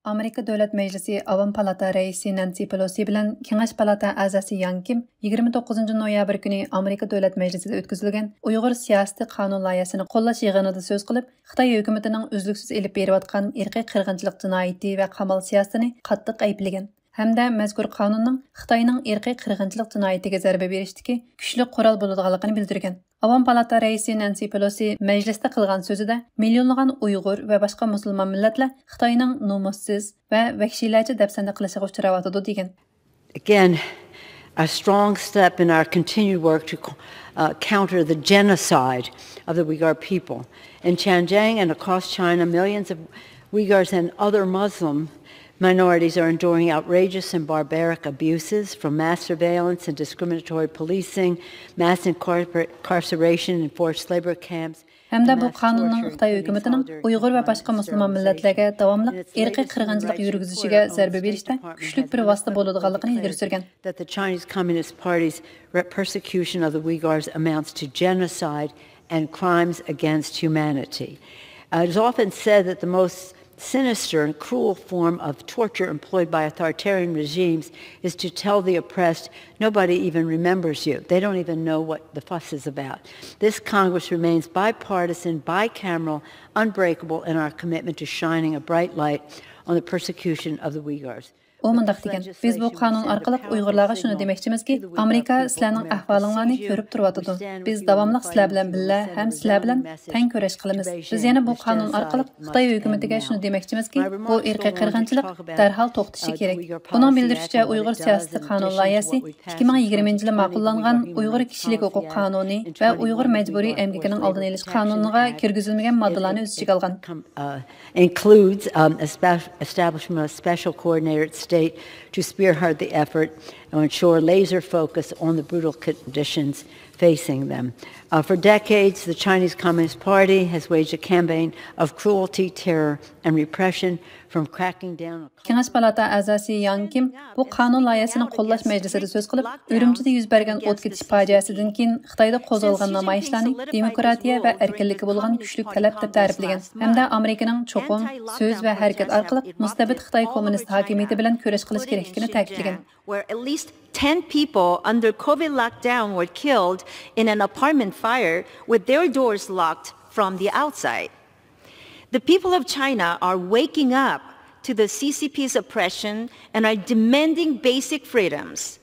Amerika Dölet Мәҗлиси Avam Palata Reisi Nancy Pelosi bilan Kengash Palata a'zosi Yang Kim 29 noyabr kuni Amerika Dölet Мәҗлисida o'tkazilgan Uyg'ur siyosati qonun loyihasini qo'llash yig'inida so'z qilib, Xitoy hukumatining uzluksiz elib berayotgan irqiy qirg'inchilik jinoyati va qamal siyosatini qattiq ayblagan. Hamda mazkur qonunning Xitoyning irqiy qirg'inchilik jinoyatiga zarba berishdagi kuchli qurol bo'ladiganligini bildirgan. Avam Palata Reisi Nancy Pelosi majlisda qilgan so'zida millionlagan Uyg'ur va boshqa musulmon millatlar Xitoyning nomussiz va vahshiylarcha dafsanda qilishiga uchrayotdi degan. Again, a strong step in our continued work to counter the genocide of the Uyghur people. In Xinjiang and across China, millions of Uyghurs and other Muslim minorities are enduring outrageous and barbaric abuses, from mass surveillance and discriminatory policing, mass incarceration and forced labor camps. Hamda bu qonunning Xitoy hukumatining Uyg'ur va boshqa musulmon millatlarga davomli irqiy qirg'inchilik yurgizishiga zarba berishda kuchlik bir vosita bo'ladiganligini ilgari surgan. That the Chinese Communist Party's persecution of the Uyghurs amounts to genocide and crimes against humanity. It is often said that the most sinister and cruel form of torture employed by authoritarian regimes is to tell the oppressed, nobody even remembers you. They don't even know what the fuss is about. This Congress remains bipartisan, bicameral, unbreakable in our commitment to shining a bright light on the persecution of the Uyghurs. O mundaq degan, biz bu qonun arqılıq Uyg'urlarga shuni demoqchimizki, Amerika sizlarning ahvolinglarni ko'rib turibdi. Biz davomli sizlar bilan birga ham sizlar bilan teng kurash qilamiz. Biz yana bu qonun arqılıq Xitoy hukumatiga shuni demoqchimizki, bu irqiy qirg'inchilik darhol to'xtashi kerak. Buning bildirishicha, Uyg'ur siyosati qonun loyihasi 2020 yili ma'qullangan Uyg'ur kishilik huquq qonuni va Uyg'ur majburiy emgakining oldini olish qonuniga kirgizilmagan moddalarni o'z ichiga olgan. Includes establishment of special coordinator state to spearhead the effort and ensure laser focus on the brutal conditions facing them. For decades, the Chinese Communist Party has waged a campaign of cruelty, terror, and repression from cracking down on... Kengash Palata a'zosi Yang Kim bu qonun loyihasini qo'llash majlisida so'z qilib, Үрүмчидә yuz bergan o't ketish fojiasidan keyin Xitoyda qo'zg'algan namoyishlarni demokratiya va erkinlikka bo'lgan kuchlik talab deb ta'riflagan. Hamda Amerikaning cho'qim, so'z va harakat orqali mustabid Xitoy kommunist hokimiyati bilan kurash qilish kerakligini ta'kidlagan. Where at least 10 people under COVID lockdown were killed in an apartment fire with their doors locked from the outside. The people of China are waking up to the CCP's oppression and are demanding basic freedoms.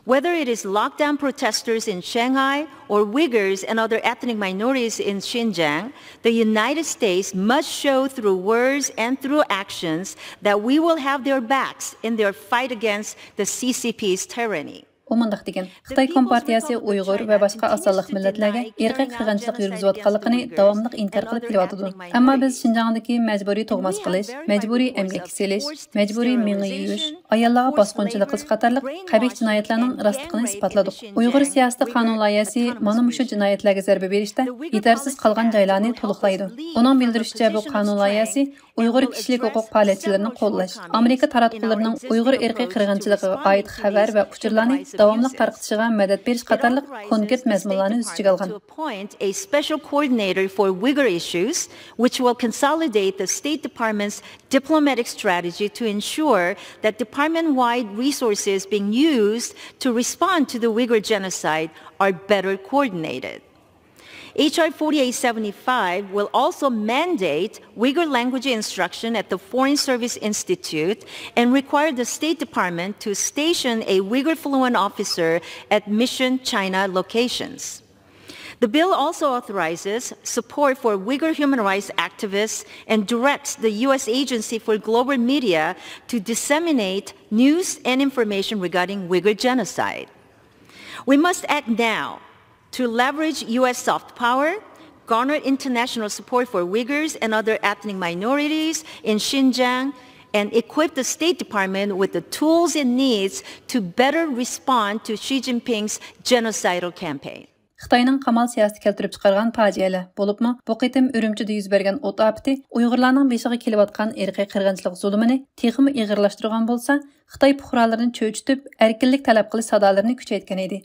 Whether it is lockdown protesters in Shanghai or Uyghurs and other ethnic minorities in Xinjiang, the United States must show through words and through actions that we will have their backs in their fight against the CCP's tyranny. O mundaq degan, Xitoy Kompartiyasi Uyg'ur va boshqa asonliq millatlarga irqiy qirg'inchilik yurgizayotganligini davomli inkor qilib kelyapti. Ammo biz Xinjiangdagi majburiy tug'mas qilish, majburiy emgak selish, majburiy ming'i yuyish, ayollarga bosqinchilik qilish qatorliq qabih jinoyatlarning rostligini isbotladik. Uyg'ur siyosati qonun loyihasi mana shu jinoyatlarga zarba berishda yetarsiz qolgan joylarni to'liqlaydi. Uning bildirishicha, bu qonun loyihasi Uyg'ur kishilik huquq faoliyatchilarini qo'llash, Amerika taratqullarining Uyg'ur irqiy qirg'inchiligiga oid xabar va uchurlarni davomli tarqatishiga madad berish qatorliq konkret mazmunlarni o'z ichiga olgan. Appoint a special coordinator for Uyghur issues, which will consolidate the State Department's diplomatic strategy to ensure that department-wide resources being used to respond to the Uyghur genocide are better coordinated. HR 4875 will also mandate Uyghur language instruction at the Foreign Service Institute and require the State Department to station a Uyghur fluent officer at Mission China locations. The bill also authorizes support for Uyghur human rights activists and directs the U.S. Agency for Global Media to disseminate news and information regarding Uyghur genocide. We must act now to leverage U.S. soft power, garner international support for Uyghurs and other ethnic minorities in Xinjiang, and equip the State Department with the tools it needs to better respond to Xi Jinping's genocidal campaign. Xitoyning qamal siyosati keltirib chiqargan fojialar bo'libmi, bu qitim Үрүмчидә yuz bergan o't afati Uyg'urlarning beshiga kelayotgan irqiy qirg'inchilik zulmini texmi ig'irlashtirgan bo'lsa, Xitoy fuqarolarini cho'chitib, erkinlik talab qilish sadolarini kuchaytgan edi.